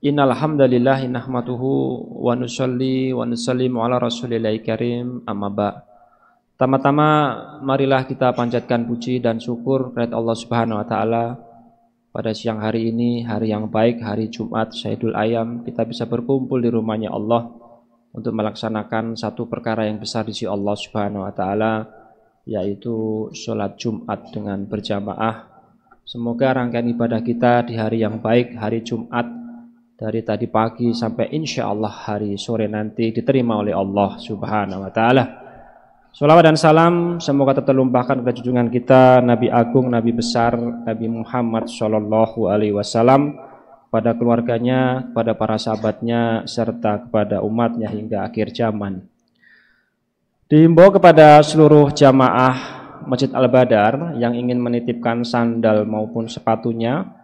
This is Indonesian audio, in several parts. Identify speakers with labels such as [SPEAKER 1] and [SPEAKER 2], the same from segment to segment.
[SPEAKER 1] Innal hamdalillah nahmaduhu wa nusalli wa nusallimu ala Rasulillahil karim amma ba'. Tama-tama marilah kita panjatkan puji dan syukur kepada Allah Subhanahu wa taala pada siang hari ini, hari yang baik, hari Jumat Syahidul Ayam, kita bisa berkumpul di rumahnya Allah untuk melaksanakan satu perkara yang besar di sisi Allah Subhanahu wa taala, yaitu sholat Jumat dengan berjamaah. Semoga rangkaian ibadah kita di hari yang baik, hari Jumat, dari tadi pagi sampai insya Allah hari sore nanti diterima oleh Allah Subhanahu wa taala. Sholawat dan salam semoga tertumpahkan kepada junjungan kita Nabi Agung, Nabi besar, Nabi Muhammad Shallallahu alaihi wasallam, pada keluarganya, pada para sahabatnya, serta kepada umatnya hingga akhir zaman. Dihimbau kepada seluruh jamaah Masjid Al-Badar yang ingin menitipkan sandal maupun sepatunya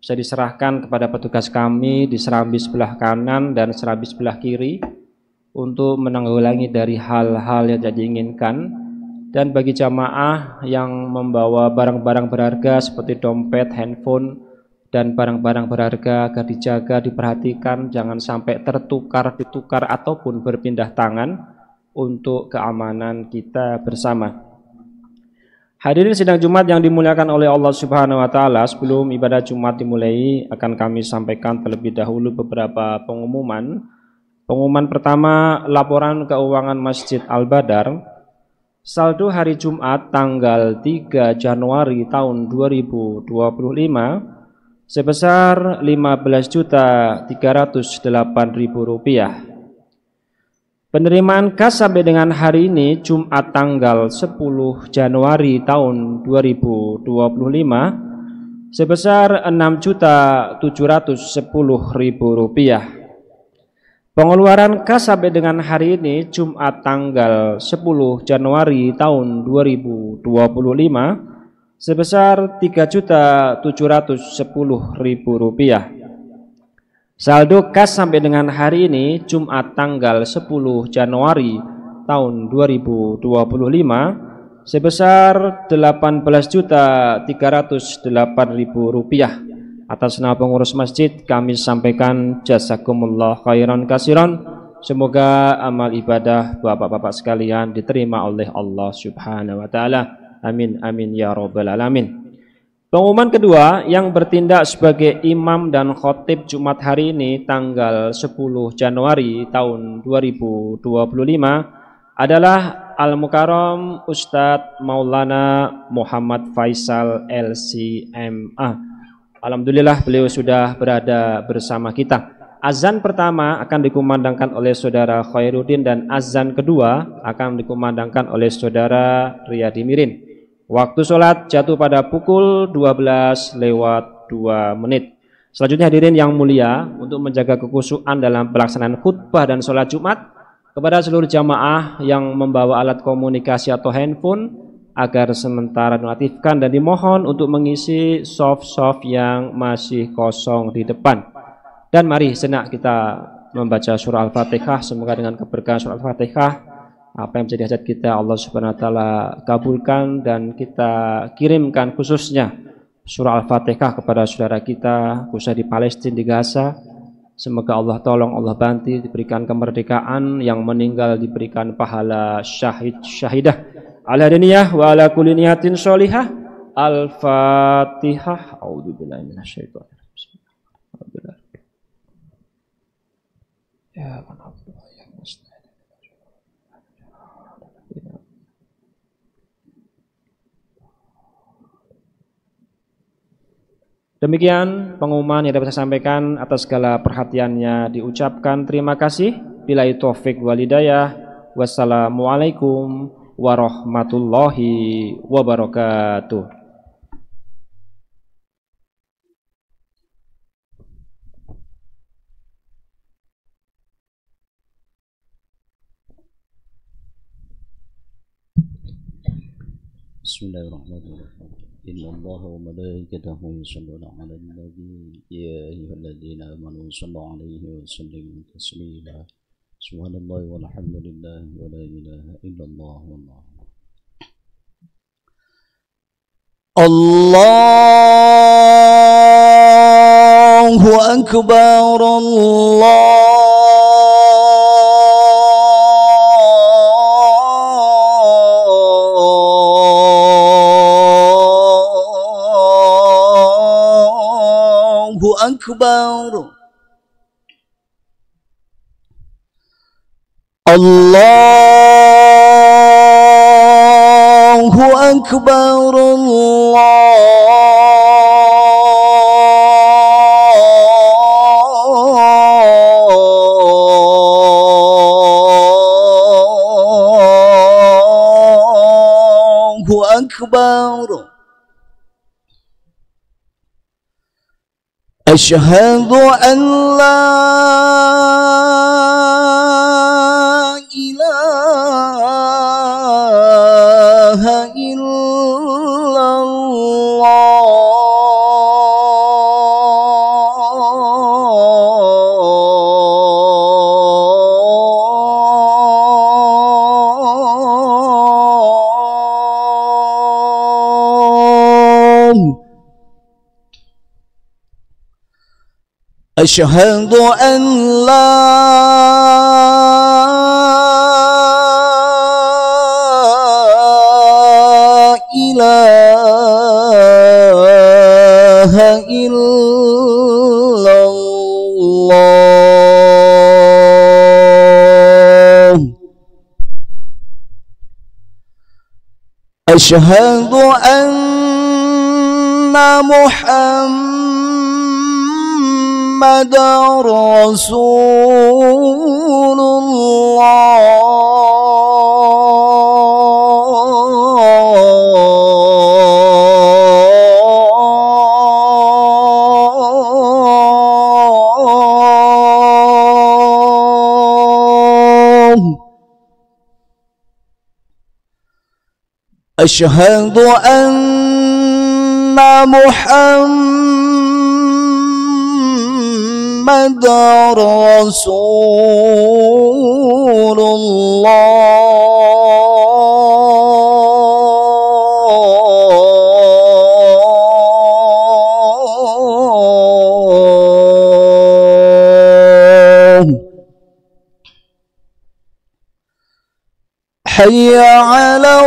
[SPEAKER 1] bisa diserahkan kepada petugas kami di serambi sebelah kanan dan serambi sebelah kiri untuk menanggulangi dari hal-hal yang tidak diinginkan. Dan bagi jamaah yang membawa barang-barang berharga seperti dompet, handphone, dan barang-barang berharga agar dijaga, diperhatikan, jangan sampai tertukar, ditukar, ataupun berpindah tangan untuk keamanan kita bersama. Hadirin sidang Jumat yang dimuliakan oleh Allah Subhanahu wa taala, sebelum ibadah Jumat dimulai akan kami sampaikan terlebih dahulu beberapa pengumuman. Pengumuman pertama, laporan keuangan Masjid Al-Badar. Saldo hari Jumat tanggal 3 Januari tahun 2025 sebesar Rp15.308.000. Penerimaan kas sampai dengan hari ini Jumat tanggal 10 Januari tahun 2025 sebesar Rp6.710.000. Pengeluaran kas sampai dengan hari ini Jumat tanggal 10 Januari tahun 2025 sebesar Rp3.710.000. Saldo kas sampai dengan hari ini Jumat tanggal 10 Januari tahun 2025 sebesar Rp18.308.000. Atas nama pengurus masjid kami sampaikan jazakumullah khairan kasiran. Semoga amal ibadah bapak-bapak sekalian diterima oleh Allah Subhanahu wa taala. Amin amin ya rabbal alamin. Pengumuman kedua, yang bertindak sebagai imam dan khotib Jumat hari ini tanggal 10 Januari tahun 2025 adalah Al-Mukarram Ustadz Maulana Muhammad Faisal LCMA. Alhamdulillah beliau sudah berada bersama kita. Azan pertama akan dikumandangkan oleh saudara Khairuddin dan azan kedua akan dikumandangkan oleh saudara Riyadi Mirin. Waktu sholat jatuh pada pukul 12:02. Selanjutnya hadirin yang mulia, untuk menjaga kekhusyuan dalam pelaksanaan khutbah dan sholat Jumat, kepada seluruh jamaah yang membawa alat komunikasi atau handphone agar sementara dinonaktifkan dan dimohon untuk mengisi soft yang masih kosong di depan. Dan mari senak kita membaca surah Al-Fatihah. Semoga dengan keberkahan surah Al-Fatihah apa yang menjadi hajat kita Allah Subhanahu wa taala kabulkan, dan kita kirimkan khususnya surah Al-Fatihah kepada saudara kita khususnya di Palestina, di Gaza. Semoga Allah tolong, Allah bantu, diberikan kemerdekaan, yang meninggal diberikan pahala syahidah ala diniyah wa ala kulli niyatin sholihah. Al-Fatihah. A'udzubillahi minasyaitonir rajim. Ya Allah. Demikian pengumuman yang dapat saya sampaikan. Atas segala perhatiannya diucapkan terima kasih. Billahi taufik wal hidayah. Wassalamualaikum warahmatullahi wabarakatuh.
[SPEAKER 2] Bismillahirrahmanirrahim. Inna Allaha wa malaikatahu yusholluna 'alan nabi ya ayyuhalladzina amanu shollu 'alaihi wa sallimu taslima. Subhanallahi walhamdulillahi wa la ilaha illallah wallahu Allahu أكبر الله أكبر الله أكبر الله أكبر أشهد أن لا إله إلا الله أشهد أن لا إله إلا الله أشهد أن محمد رسول الله أشهد أن محمد رسول الله حي على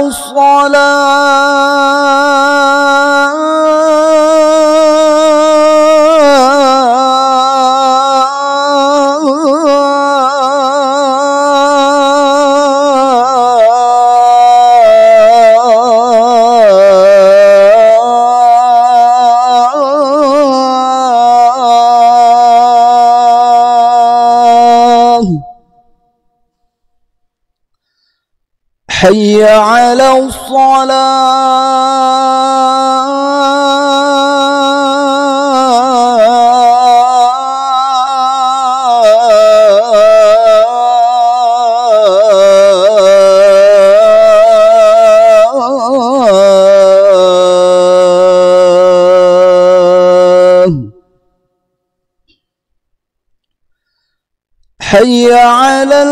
[SPEAKER 2] حي على الصلاة حي على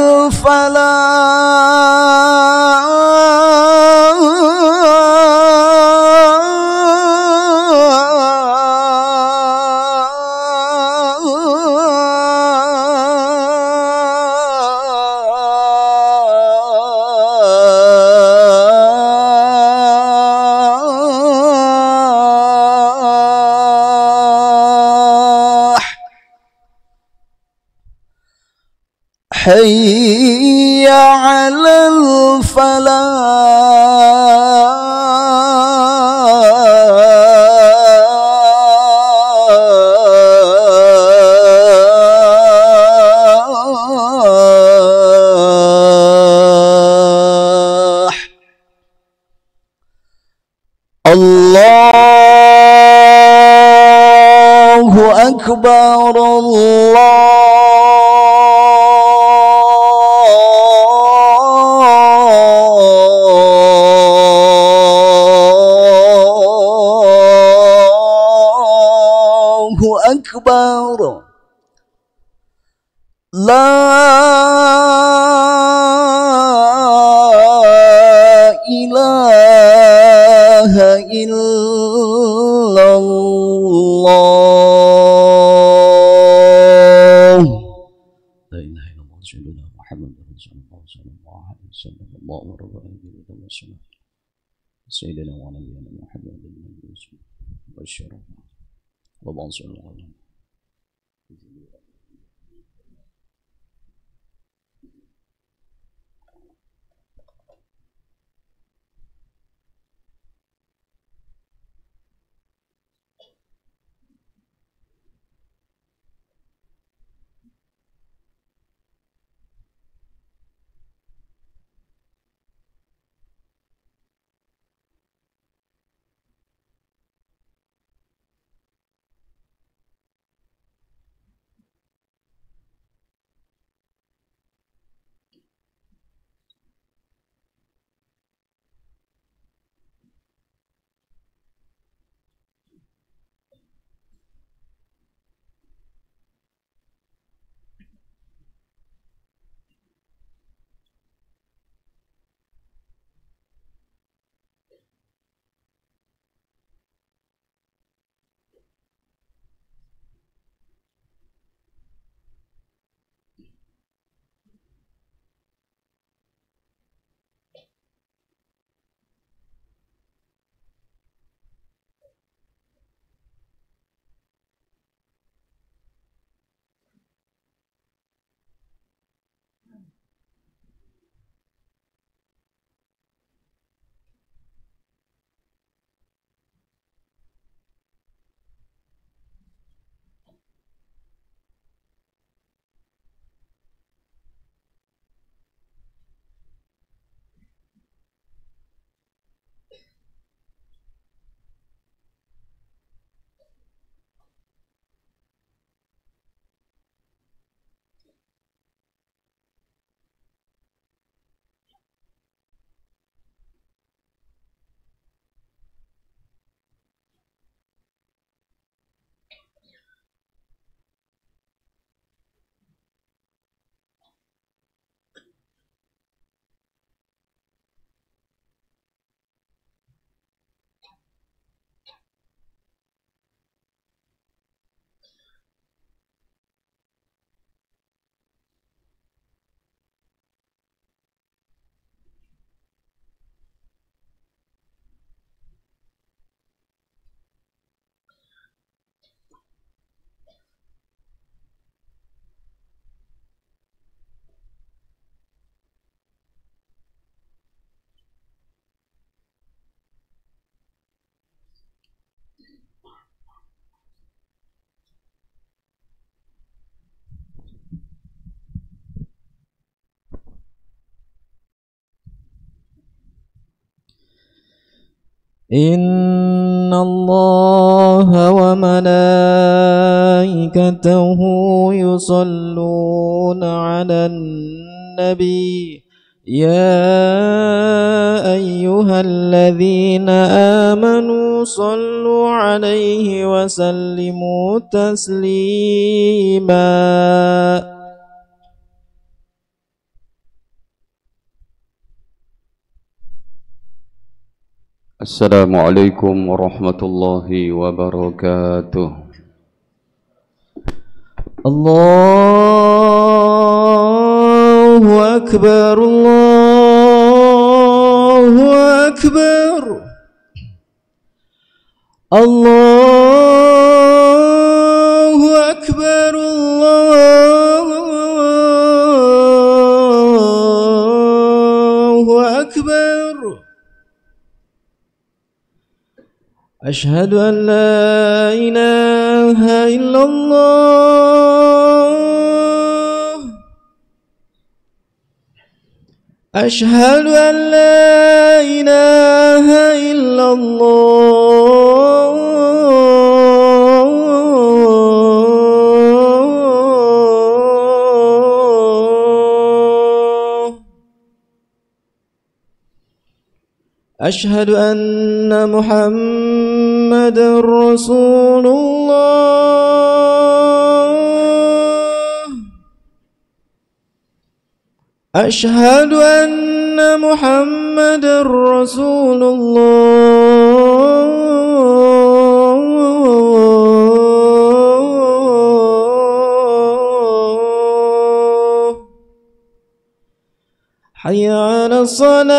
[SPEAKER 2] حي على الفلاح الله أكبر أكبر لا إله إلا الله سيدنا محمد رسول الله صلى الله عليه وسلم اللهم رب العالمين والسلام سيدنا ونبينا محمد النبي والشرف اللهم صل على
[SPEAKER 3] إن الله وملائكته يصلون على النبي يا أيها الذين آمنوا صلوا عليه وسلموا تسليما.
[SPEAKER 4] Assalamualaikum warahmatullahi wabarakatuh.
[SPEAKER 3] Allahu Akbar, Allahu Akbar, Allahu Akbar, Allahu Akbar. أشهد أن لا إله إلا الله أشهد أن لا إله إلا الله أشهد أن محمد رسول الله أشهد أن محمد رسول الله حي على الصلاة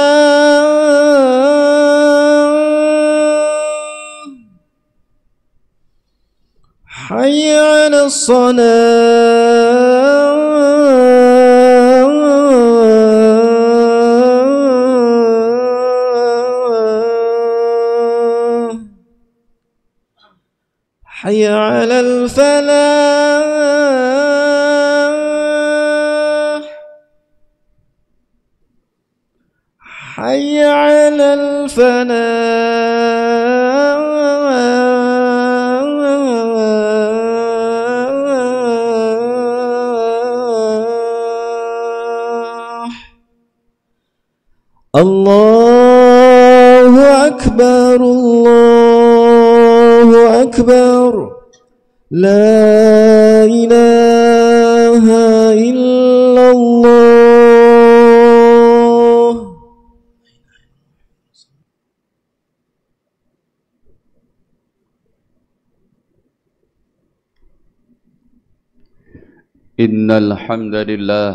[SPEAKER 3] حي على الصلاة حي على الفلاح حي على الفلاح الله أكبر الله أكبر لا إله إلا الله.
[SPEAKER 4] إن الحمد لله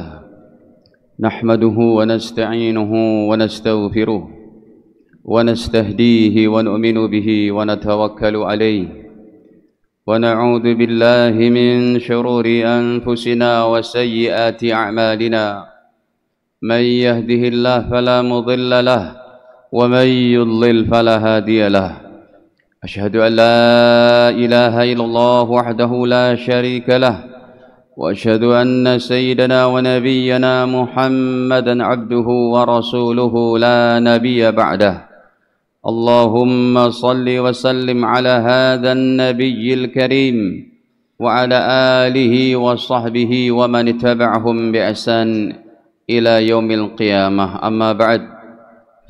[SPEAKER 4] نحمده ونستعينه ونستغفره ونستهديه ونؤمن به ونتوكل عليه ونعوذ بالله من شرور أنفسنا وسيئات أعمالنا من يهده الله فلا مضل له ومن يضلل فلا هادي له أشهد أن لا إله إلا الله وحده لا شريك له وأشهد أن سيدنا ونبينا محمدا عبده ورسوله لا نبي بعده اللهم صل وسلم على هذا النبي الكريم وعلى آله وصحبه ومن اتبعهم بإحسان إلى يوم القيامة أما بعد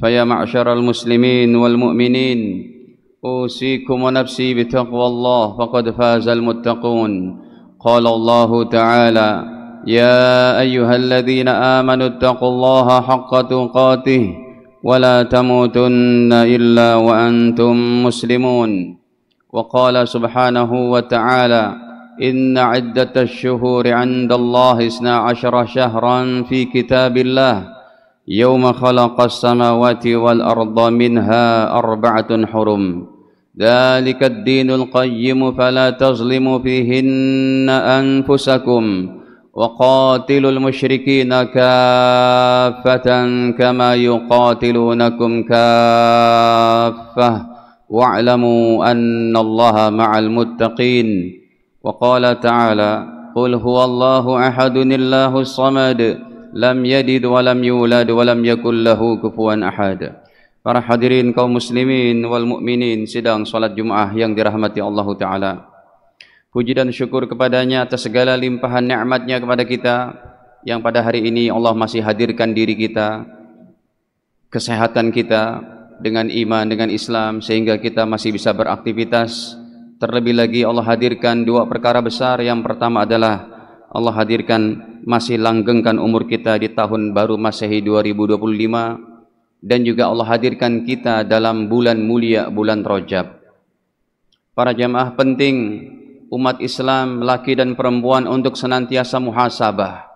[SPEAKER 4] فيا معشر المسلمين والمؤمنين أوصيكم ونفسي بتقوى الله فقد فاز المتقون قال الله تعالى يا أيها الذين آمنوا اتقوا الله حق تقاته ولا تموتن إلا وأنتم مسلمون وقال سبحانه وتعالى إن عدة الشهور عند الله 12 شهرا في كتاب الله يوم خلق السماوات والأرض منها 4 حرم ذلك الدين القيم فلا تظلموا فيهن أنفسكم وقاتلوا المشركين كافة كما يقاتلونكم كافة واعلموا أن الله مع المتقين وقال تعالى قل هو الله أحد الله الصمد لم يلد ولم يولد ولم يكن له كفوا أحد. Para hadirin kaum muslimin wal mukminin sidang salat Jumat yang dirahmati Allah Ta'ala. Puji dan syukur kepadanya atas segala limpahan nikmatnya kepada kita yang pada hari ini Allah masih hadirkan diri kita, kesehatan kita dengan iman, dengan Islam sehingga kita masih bisa beraktivitas. Terlebih lagi Allah hadirkan 2 perkara besar. Yang pertama adalah Allah hadirkan masih langgengkan umur kita di tahun baru Masehi 2025. Dan juga Allah hadirkan kita dalam bulan mulia, bulan Rajab. Para jamaah, penting umat Islam laki dan perempuan untuk senantiasa muhasabah.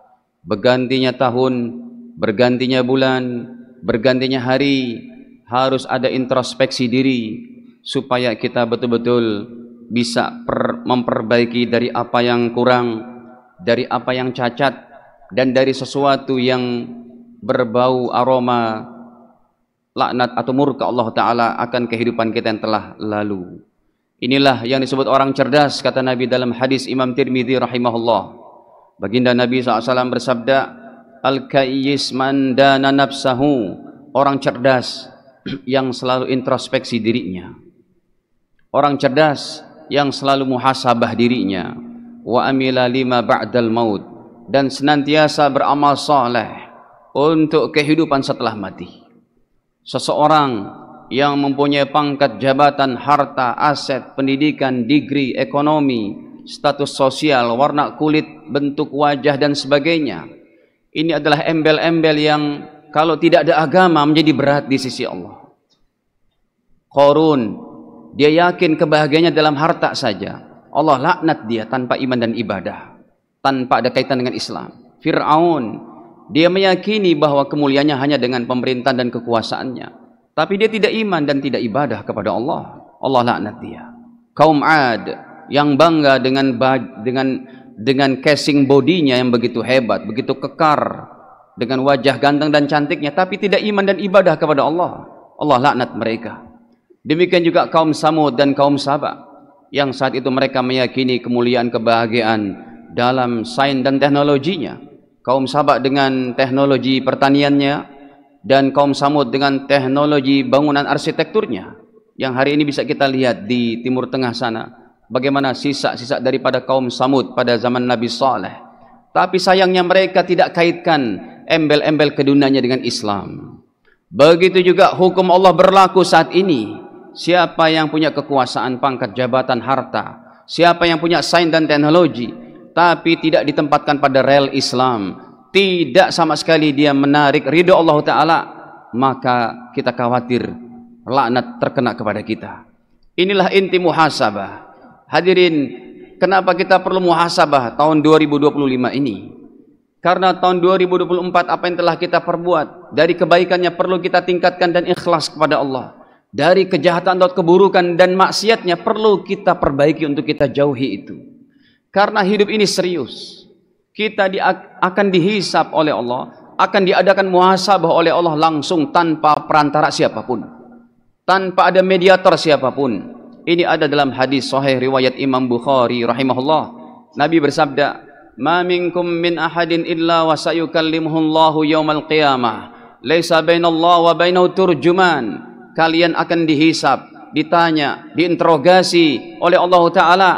[SPEAKER 4] Bergantinya tahun, bergantinya bulan, bergantinya hari, harus ada introspeksi diri supaya kita betul-betul bisa memperbaiki dari apa yang kurang, dari apa yang cacat, dan dari sesuatu yang berbau aroma laknat atau murka Allah Ta'ala akan kehidupan kita yang telah lalu. Inilah yang disebut orang cerdas, kata Nabi dalam hadis Imam Tirmidzi rahimahullah. Baginda Nabi SAW bersabda, Al-kayyis man dana nafsahu, orang cerdas yang selalu introspeksi dirinya, orang cerdas yang selalu muhasabah dirinya, wa amila lima ba'dal maut, dan senantiasa beramal saleh untuk kehidupan setelah mati. Seseorang yang mempunyai pangkat, jabatan, harta, aset, pendidikan, degree, ekonomi, status sosial, warna kulit, bentuk wajah dan sebagainya, ini adalah embel-embel yang kalau tidak ada agama menjadi berat di sisi Allah. Qarun, dia yakin kebahagiaannya dalam harta saja, Allah laknat dia tanpa iman dan ibadah, tanpa ada kaitan dengan Islam. Fir'aun, Dia meyakini bahwa kemuliaannya hanya dengan pemerintahan dan kekuasaannya, tapi dia tidak iman dan tidak ibadah kepada Allah. Allah laknat dia. Kaum Ad yang bangga dengan casing bodinya yang begitu hebat, begitu kekar, dengan wajah ganteng dan cantiknya, tapi tidak iman dan ibadah kepada Allah. Allah laknat mereka. Demikian juga kaum Samud dan kaum Saba, yang saat itu mereka meyakini kemuliaan kebahagiaan dalam sains dan teknologinya. Kaum Saba dengan teknologi pertaniannya, dan kaum Samud dengan teknologi bangunan arsitekturnya, yang hari ini bisa kita lihat di Timur Tengah sana, bagaimana sisa-sisa daripada kaum Samud pada zaman Nabi Saleh. Tapi sayangnya mereka tidak kaitkan embel-embel keduniaannya dengan Islam. Begitu juga hukum Allah berlaku saat ini. Siapa yang punya kekuasaan, pangkat, jabatan, harta, siapa yang punya sains dan teknologi, tapi tidak ditempatkan pada rel Islam, tidak sama sekali dia menarik ridho Allah Ta'ala, maka kita khawatir laknat terkena kepada kita. Inilah inti muhasabah. Hadirin, kenapa kita perlu muhasabah tahun 2025 ini? Karena tahun 2024 apa yang telah kita perbuat dari kebaikannya perlu kita tingkatkan dan ikhlas kepada Allah. Dari kejahatan atau keburukan dan maksiatnya perlu kita perbaiki untuk kita jauhi itu. Karena hidup ini serius. Kita akan dihisab oleh Allah, akan diadakan muhasabah oleh Allah langsung tanpa perantara siapapun, tanpa ada mediator siapapun. Ini ada dalam hadis sahih riwayat Imam Bukhari rahimahullah. Nabi bersabda, "Ma minkum min ahadin illa wa sayukallimuhu Allahu yaumal qiyamah. Laisa bainallahi wa bainahu turjuman." Kalian akan dihisab, ditanya, diinterogasi oleh Allah Ta'ala,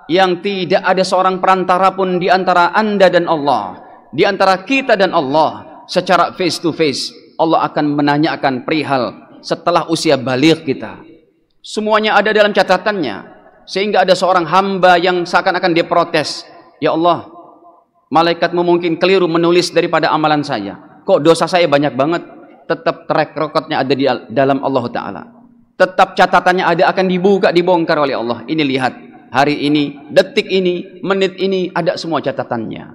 [SPEAKER 4] yang tidak ada seorang perantara pun di antara Anda dan Allah, di antara kita dan Allah, secara face to face. Allah akan menanyakan perihal setelah usia baligh kita. Semuanya ada dalam catatannya, sehingga ada seorang hamba yang seakan-akan dia protes, "Ya Allah, malaikatmu mungkin keliru menulis daripada amalan saya. Kok dosa saya banyak banget?" Tetap track recordnya ada di dalam Allah Ta'ala. Tetap catatannya ada, akan dibuka, dibongkar oleh Allah. Ini lihat, hari ini, detik ini, menit ini, ada semua catatannya.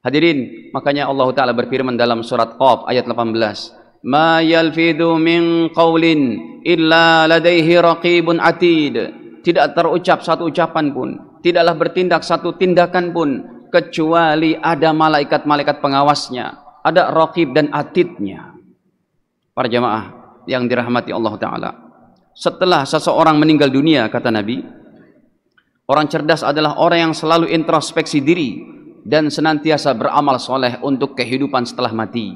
[SPEAKER 4] Hadirin, makanya Allah Ta'ala berfirman dalam surat Qaf ayat 18, "Ma yalfidu min qawlin illa ladaihi raqibun atid." Tidak terucap satu ucapan pun, tidaklah bertindak satu tindakan pun, kecuali ada malaikat-malaikat pengawasnya, ada raqib dan atidnya. Para jamaah yang dirahmati Allah Ta'ala, setelah seseorang meninggal dunia, kata Nabi, orang cerdas adalah orang yang selalu introspeksi diri dan senantiasa beramal soleh untuk kehidupan setelah mati.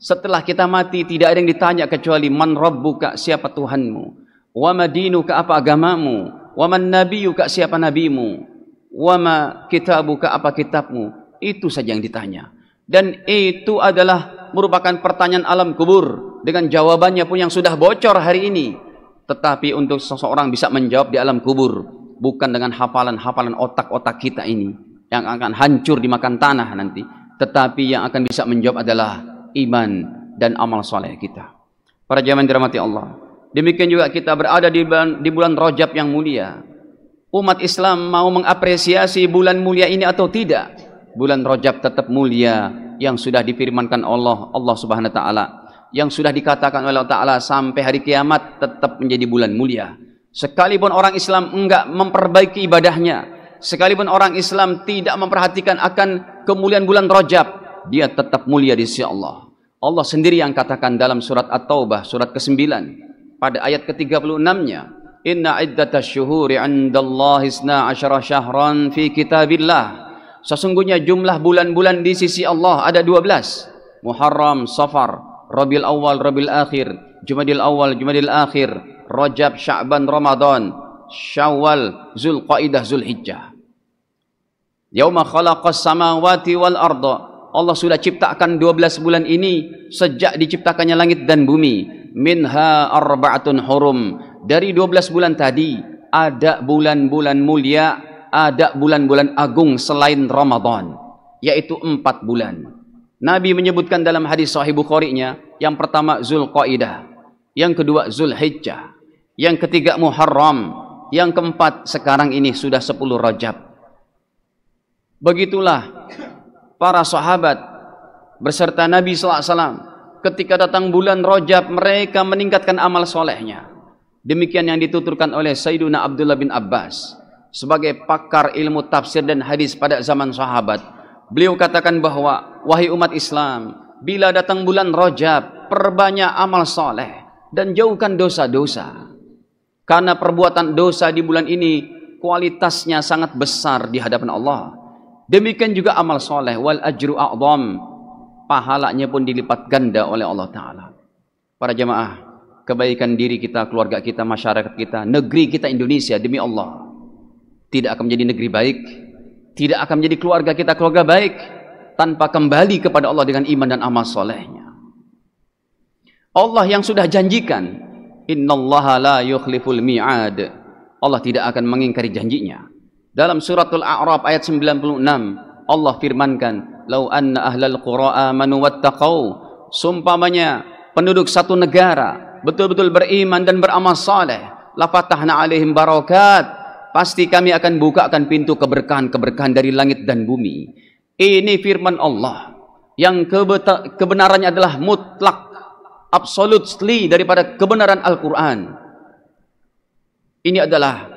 [SPEAKER 4] Setelah kita mati tidak ada yang ditanya kecuali man rabbuka, siapa Tuhanmu, wa madinuka, apa agamamu, wa man nabiyuka, siapa nabimu, wa ma kitabuka, apa kitabmu. Itu saja yang ditanya, dan itu adalah merupakan pertanyaan alam kubur, dengan jawabannya pun yang sudah bocor hari ini. Tetapi untuk seseorang bisa menjawab di alam kubur, bukan dengan hafalan-hafalan otak-otak kita ini yang akan hancur dimakan tanah nanti, tetapi yang akan bisa menjawab adalah iman dan amal soleh kita. Para jamaah dirahmati Allah, demikian juga kita berada di bulan Rajab yang mulia. Umat Islam mau mengapresiasi bulan mulia ini atau tidak? Bulan Rajab tetap mulia, yang sudah difirmankan Allah Subhanahu wa Ta'ala, yang sudah dikatakan oleh Allah Ta'ala sampai hari kiamat tetap menjadi bulan mulia. Sekalipun orang Islam enggak memperbaiki ibadahnya, sekalipun orang Islam tidak memperhatikan akan kemuliaan bulan Rajab, dia tetap mulia di sisi Allah. Allah sendiri yang katakan dalam surat At-Taubah surat ke-9 pada ayat ke-36-nya, "Inna iddatash syuhuri 'indallahi 12 syahran fi kitabillah." Sesungguhnya jumlah bulan-bulan di sisi Allah ada 12. Muharram, Safar, Rabiul Awal, Rabiul Akhir, Jumadil Awal, Jumadil Akhir, Rajab, Sya'ban, Ramadan, Syawal, Zulqaidah, Zulhijjah. Yauma khalaqas samawati wal arda. Allah sudah ciptakan 12 bulan ini sejak diciptakannya langit dan bumi. Minha arba'atun hurum. Dari 12 bulan tadi ada bulan-bulan mulia, ada bulan-bulan agung selain Ramadan, yaitu 4 bulan. Nabi menyebutkan dalam hadis Sahih Bukhari-nya, yang pertama Zulqaidah, yang kedua Zulhijjah, yang ketiga Muharram, yang keempat sekarang ini sudah 10 Rajab. Begitulah para sahabat beserta Nabi SAW. Ketika datang bulan Rajab, mereka meningkatkan amal solehnya. Demikian yang dituturkan oleh Sayyiduna Abdullah bin Abbas sebagai pakar ilmu tafsir dan hadis pada zaman sahabat. Beliau katakan bahwa, wahai umat Islam, bila datang bulan Rajab, perbanyak amal soleh dan jauhkan dosa-dosa. Karena perbuatan dosa di bulan ini kualitasnya sangat besar di hadapan Allah. Demikian juga amal soleh, wal ajru a'zam, pahalanya pun dilipat ganda oleh Allah Ta'ala. Para jamaah, kebaikan diri kita, keluarga kita, masyarakat kita, negeri kita Indonesia, demi Allah, tidak akan menjadi negeri baik, tidak akan menjadi keluarga kita keluarga baik, tanpa kembali kepada Allah dengan iman dan amal solehnya. Allah yang sudah janjikan, innallaha la yukhliful mi'ad, Allah tidak akan mengingkari janjinya. Dalam suratul A'raf ayat 96, Allah firmankan, lau anna ahlal qura amanu wattaqau, sumpamanya penduduk satu negara betul-betul beriman dan beramal saleh, la fatahna alaihim barakat, pasti kami akan bukakan pintu keberkahan-keberkahan dari langit dan bumi. Ini firman Allah yang kebenarannya adalah mutlak, absolutely daripada kebenaran Al-Quran. Ini adalah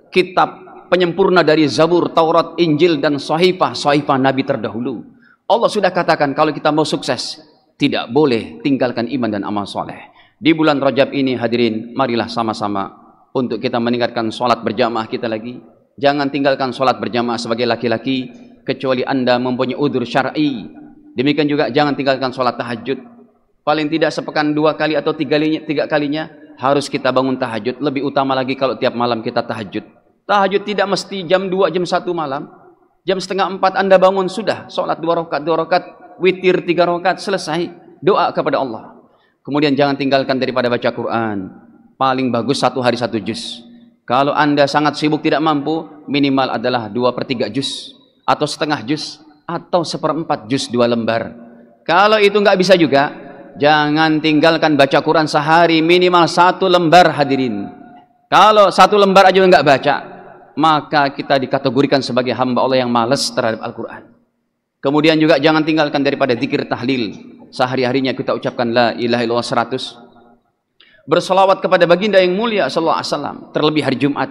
[SPEAKER 4] kitab penyempurna dari Zabur, Taurat, Injil, dan Sahifah Nabi terdahulu. Allah sudah katakan kalau kita mau sukses, tidak boleh tinggalkan iman dan amal soleh. Di bulan Rajab ini hadirin, marilah sama-sama untuk kita meningkatkan sholat berjamaah kita lagi. Jangan tinggalkan sholat berjamaah sebagai laki-laki, kecuali Anda mempunyai udzur syar'i. Demikian juga jangan tinggalkan sholat tahajud. Paling tidak sepekan 2 kali atau 3 kalinya harus kita bangun tahajud. Lebih utama lagi kalau tiap malam kita tahajud. Tahajud tidak mesti jam 2, jam 1 malam. Jam setengah 4 Anda bangun, sudah sholat 2 rakaat, witir 3 rakaat, selesai. Doa kepada Allah. Kemudian jangan tinggalkan daripada baca Quran. Paling bagus 1 hari 1 juz. Kalau Anda sangat sibuk tidak mampu, minimal adalah 2/3 juz, atau setengah juz, atau 1/4 juz 2 lembar. Kalau itu nggak bisa juga, jangan tinggalkan baca Quran sehari, minimal 1 lembar hadirin. Kalau 1 lembar aja nggak baca, maka kita dikategorikan sebagai hamba Allah yang malas terhadap Al-Quran. Kemudian juga jangan tinggalkan daripada zikir tahlil. Sehari-harinya kita ucapkan la ilaha illallah 100. Berselawat kepada baginda yang mulia sallallahu alaihi wasallam, terlebih hari Jumat.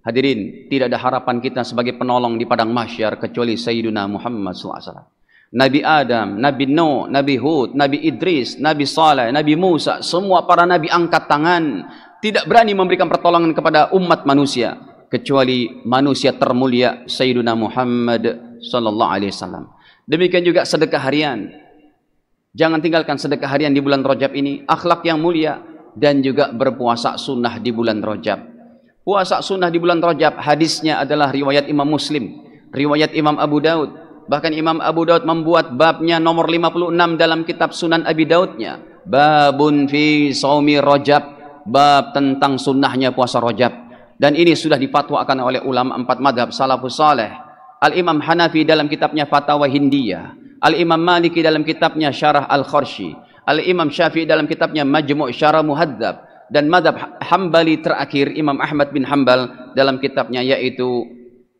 [SPEAKER 4] Hadirin, tidak ada harapan kita sebagai penolong di padang mahsyar kecuali Sayyiduna Muhammad sallallahu alaihi wasallam. Nabi Adam, Nabi Nuh, Nabi Hud, Nabi Idris, Nabi Saleh, Nabi Musa, semua para nabi angkat tangan, tidak berani memberikan pertolongan kepada umat manusia kecuali manusia termulia Sayyiduna Muhammad sallallahu alaihi wasallam. Demikian juga sedekah harian. Jangan tinggalkan sedekah harian di bulan Rajab ini, akhlak yang mulia, dan juga berpuasa sunnah di bulan Rajab. Puasa sunnah di bulan Rajab, hadisnya adalah riwayat Imam Muslim, riwayat Imam Abu Daud. Bahkan Imam Abu Daud membuat babnya nomor 56 dalam kitab Sunan Abi Daudnya. Babun fi saumi Rajab, bab tentang sunnahnya puasa Rajab. Dan ini sudah difatwakan oleh ulama 4 madhab salafus saleh. Al-Imam Hanafi dalam kitabnya Fatawa Hindiyah, Al-Imam Maliki dalam kitabnya Syarah Al-Kharshi, Al-Imam Syafi'i dalam kitabnya Majmu' Syarah Muhadzab, dan madhab Hambali terakhir Imam Ahmad bin Hanbal dalam kitabnya yaitu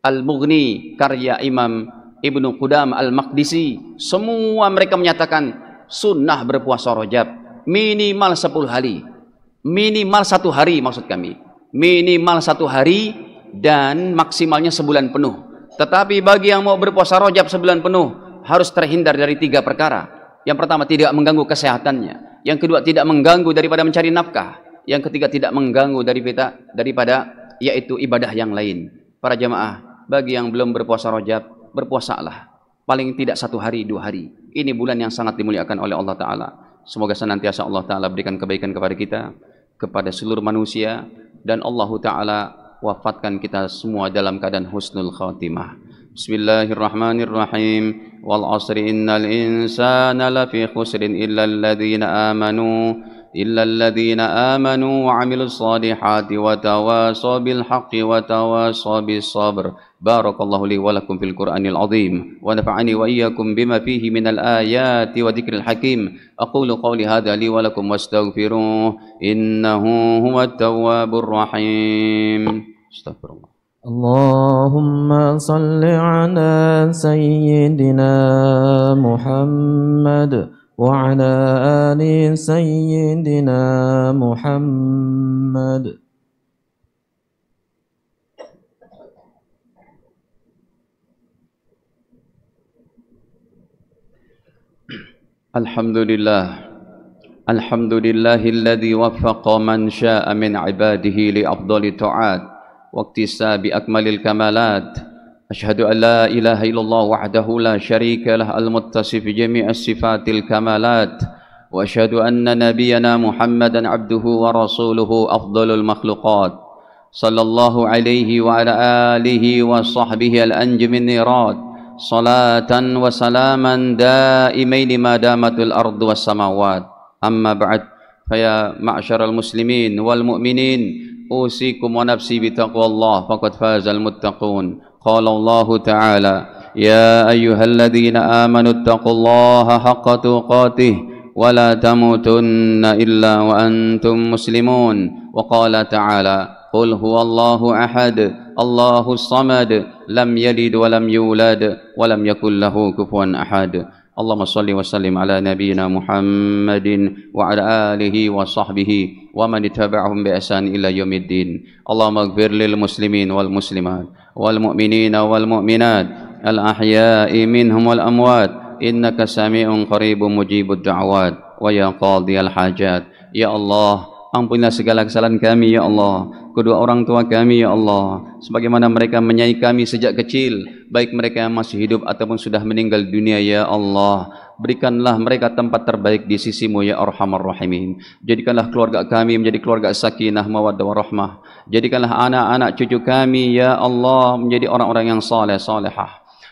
[SPEAKER 4] Al-Mughni karya Imam Ibnu Qudam Al-Maqdisi. Semua mereka menyatakan sunnah berpuasa Rajab minimal 10 hari, minimal 1 hari, maksud kami minimal 1 hari, dan maksimalnya sebulan penuh. Tetapi bagi yang mau berpuasa Rajab sebulan penuh harus terhindar dari 3 perkara. Yang pertama, tidak mengganggu kesehatannya. Yang kedua, tidak mengganggu daripada mencari nafkah. Yang ketiga, tidak mengganggu daripada yaitu ibadah yang lain. Para jamaah, bagi yang belum berpuasa Rajab, berpuasalah. Paling tidak 1 hari, 2 hari. Ini bulan yang sangat dimuliakan oleh Allah Ta'ala. Semoga senantiasa Allah Ta'ala berikan kebaikan kepada kita, kepada seluruh manusia, dan Allah Ta'ala wafatkan kita semua dalam keadaan husnul khatimah. Bismillahirrahmanirrahim. Wal 'asri innal insana lafi khusrin illa alladhina amanu wa 'amilus solihati wa tawasaw bil haqqi wa tawasaw bis sabr. Barakallahu li wa lakum fil Qur'anil 'azim wa nafa'ani wa iyyakum bima fihi minal ayati wa dzikril hakim. Aqulu qawli hadza li wa lakum wastaghfiruh innahu huwat tawwabur rahim. Astaghfirullah.
[SPEAKER 3] اللهم صل على سيدنا محمد وعلى آل سيدنا محمد.
[SPEAKER 4] Alhamdulillahilladzi waffaqa man syaa min ibadihi li afdali ta'at wa iktisabi akmalil kamalat. Ashhadu an la ilaha illallah wahdahu la syarika lah al-muttasif bi jami'is sifatil kamalat wa ashhadu anna nabiyyana Muhammadan abduhu wa rasuluhu afdalul makhluqat sallallahu alaihi wa ala alihi wa sahbihi al-anjamin nirat salatan wa salaman daimaini ma damatul ardu was samawat. Amma ba'd, faya ma'syaral muslimin wal mu'minin, usikum wa nafsi bitaqwallah faqad fazal muttaqun. Qala Allah Ta'ala, ya ayyuhalladzina amanu taqullaha haqqa tuqatih wa la tamutunna illa wa antum muslimun. Wa qala Ta'ala, qul huwallahu ahad, Allahus samad, lam yalid wa lam yulad wa lam yakul lahu kufuwan ahad. Allahumma salli wa sallim ala nabiyyina Muhammadin wa ala alihi wa sahbihi wa man ittaba'ahum bi ihsan ila yaumiddin. Allahumma ighfir lil muslimin wal muslimat wal mu'minina wal mu'minat al ahya'i minhum wal amwat innaka sami'un qaribun mujibud da'awat wa ya qadhiyal hajat. Ya Allah, ampunilah segala kesalahan kami ya Allah, kedua orang tua kami ya Allah, sebagaimana mereka menyayangi kami sejak kecil, baik mereka yang masih hidup ataupun sudah meninggal dunia ya Allah. Berikanlah mereka tempat terbaik di sisimu ya Arhamar Rahimin. Jadikanlah keluarga kami menjadi keluarga sakinah mawaddah warahmah. Jadikanlah anak-anak cucu kami ya Allah menjadi orang-orang yang saleh salehah,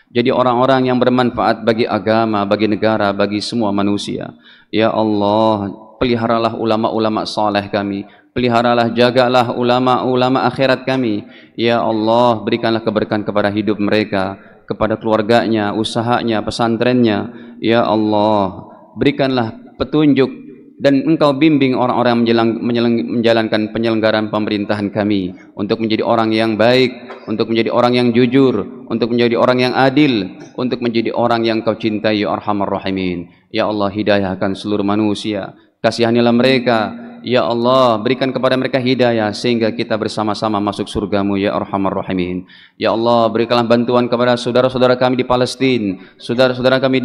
[SPEAKER 4] jadi orang-orang yang bermanfaat bagi agama, bagi negara, bagi semua manusia ya Allah. Peliharalah ulama-ulama saleh kami, peliharalah, jagalah ulama-ulama akhirat kami ya Allah. Berikanlah keberkahan kepada hidup mereka, kepada keluarganya, usahanya, pesantrennya ya Allah. Berikanlah petunjuk dan Engkau bimbing orang-orang yang menjalankan penyelenggaraan pemerintahan kami untuk menjadi orang yang baik, untuk menjadi orang yang jujur, untuk menjadi orang yang adil, untuk menjadi orang yang Kau cintai ya Arhamar Rahimin. Ya Allah, hidayahkan seluruh manusia, kasihanilah mereka ya Allah, berikan kepada mereka hidayah sehingga kita bersama-sama masuk surgamu ya Arhamar Rahimin. Ya Allah, berikanlah bantuan kepada saudara-saudara kami di Palestina, saudara-saudara kami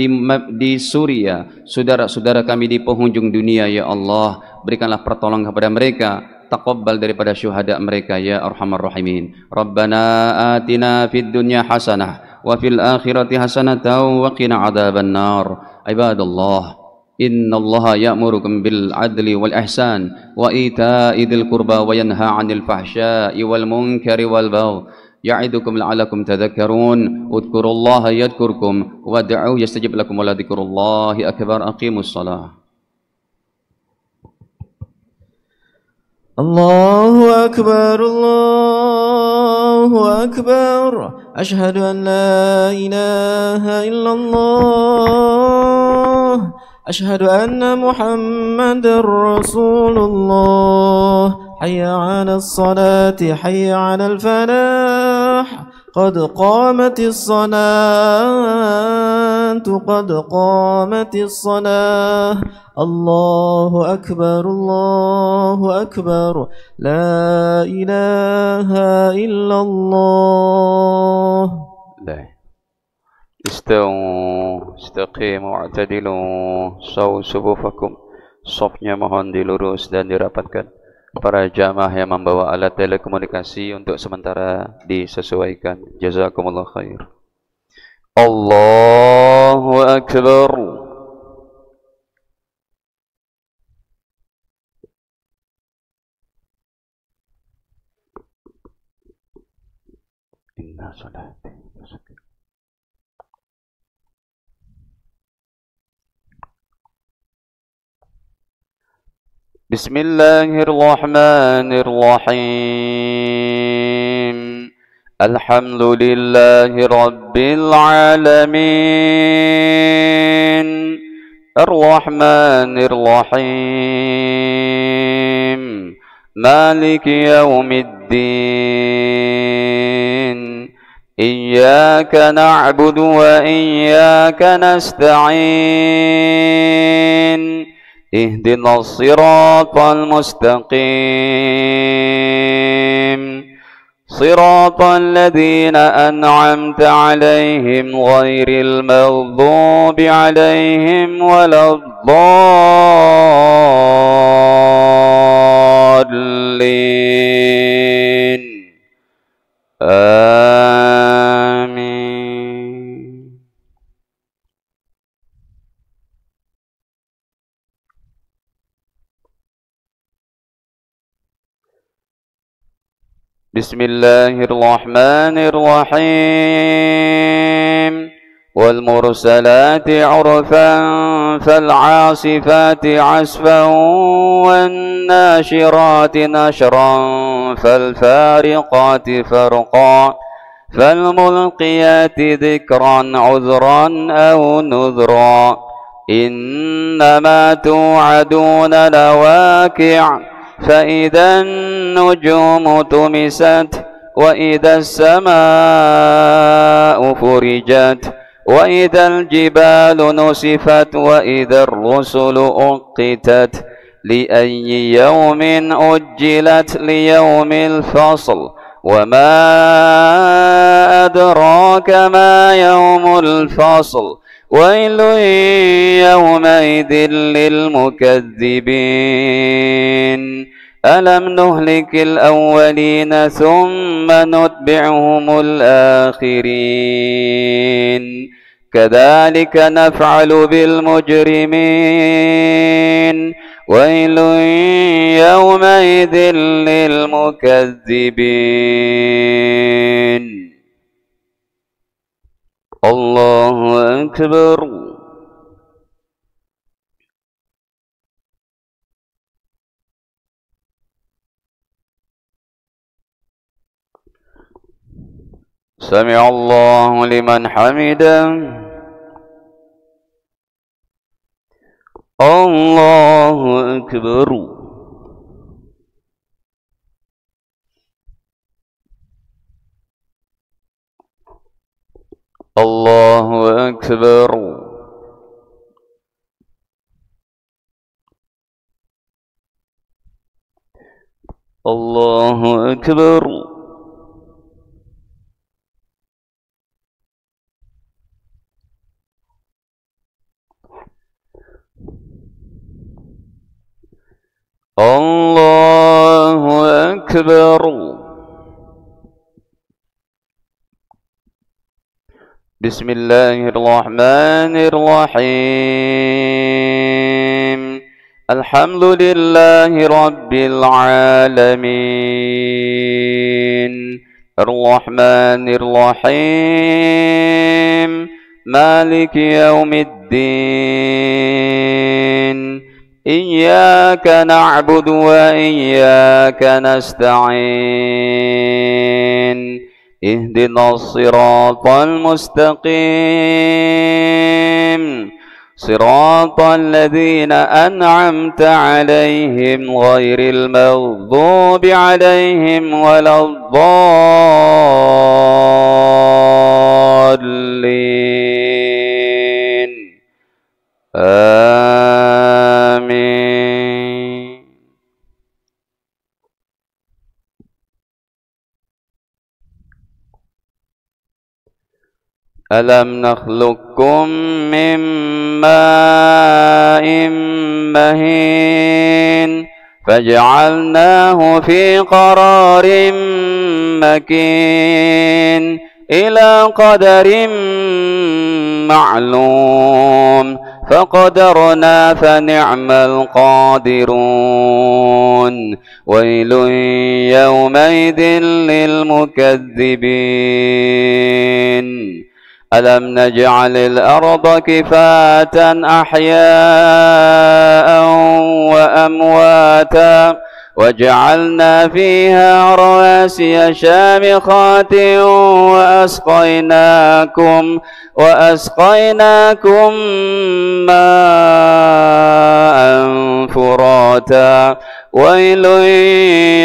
[SPEAKER 4] di Suria, saudara-saudara kami di penghujung dunia ya Allah. Berikanlah pertolongan kepada mereka, taqabbal daripada syuhada mereka ya Arhamar Rahimin. Rabbana atina fid dunya hasanah wa fil akhirati hasanatan wa qina adzabannar. Ibadallah, Inna Allah ya'murukum bil adli wal ihsan wa ita'i dzil qurba wa yanha 'anil fahsya'i wal munkari wal baghi ya'idukum la'allakum tadhakkarun. Udhkurullaha yadhkurkum wad'uhu yastajib lakum wa la dzikrullahi akbar. Aqimus shalah.
[SPEAKER 3] Allahu akbar, Allahu akbar. Asyhadu an la ilaha illallah, أشهد أن محمد رسول الله. حي على الصلاة حي على الفلاح قد قامت الصلاة قد قامت الصلاة. الله أكبر الله أكبر لا إله إلا الله.
[SPEAKER 4] Istaqimu wa'tadilu, sawu subufakum. Safnya mohon dilurus dan dirapatkan. Para jamaah yang membawa alat telekomunikasi untuk sementara disesuaikan. Jazakumullah khair. Allahu akbar. Inna salati. Bismillahirrahmanirrahim. Alhamdulillahi rabbil alamin. Ar-Rahmanir Rahim. Maliki yaumiddin. الدين إياك نعبد وإياك نستعين اهدنا الصراط المستقيم صراط الذين أنعمت عليهم غير المغضوب عليهم ولا الضالين آمين. بسم الله الرحمن الرحيم والمرسلات عرفا فالعاصفات عصفا والناشرات نشرا فالفارقات فرقا فالملقيات ذكرا عذرا أو نذرا إنما توعدون لواقع فإذا النجوم طمست وإذا السماء فرجت وإذا الجبال نسفت وإذا الرسل أقتت لأي يوم أجلت ليوم الفصل وما أدراك ما يوم الفصل ويل يومئذ للمكذبين ألم نهلك الأولين ثم نتبعهم الآخرين كذلك نفعل بالمجرمين ويل يومئذ للمكذبين. الله أكبر. سمع الله لمن حمده. الله أكبر. الله أكبر. الله أكبر. الله أكبر. بسم الله الرحمن الرحيم الحمد لله رب العالمين الرحمن الرحيم مالك يوم الدين إياك نعبد وإياك نستعين اهدنا الصراط المستقيم صراط الذين أنعمت عليهم غير المغضوب عليهم ولا الضالين آمين. ألم نخلقكم من ماء مهين فجعلناه في قرار مكين إلى قدر معلوم فقدرنا فنعم القادرون ويل يومئذ للمكذبين. ألم نجعل الأرض كفاة أحياء وأمواتا وجعلنا فيها رواسي شامخات وأسقيناكم ماء فراتا ويل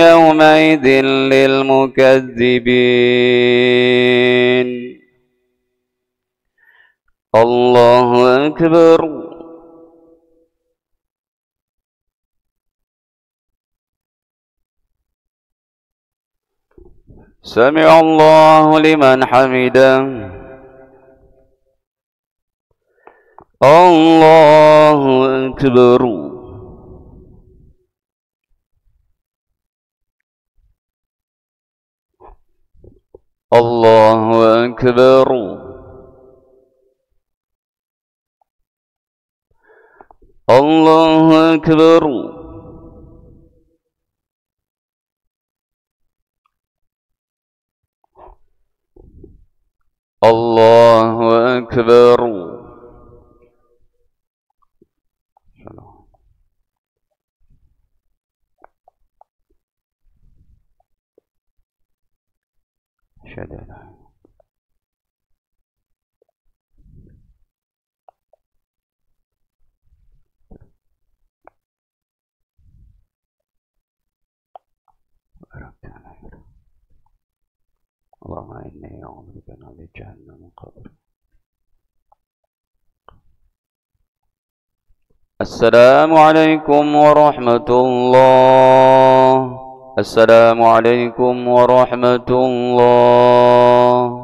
[SPEAKER 4] يومئذ للمكذبين الله أكبر سمع الله لمن حمده الله أكبر الله أكبر الله أكبر الله أكبر اللهم إني أعوذ بك من عذاب جهنم وقبر. السلام عليكم ورحمة الله. السلام عليكم ورحمة الله.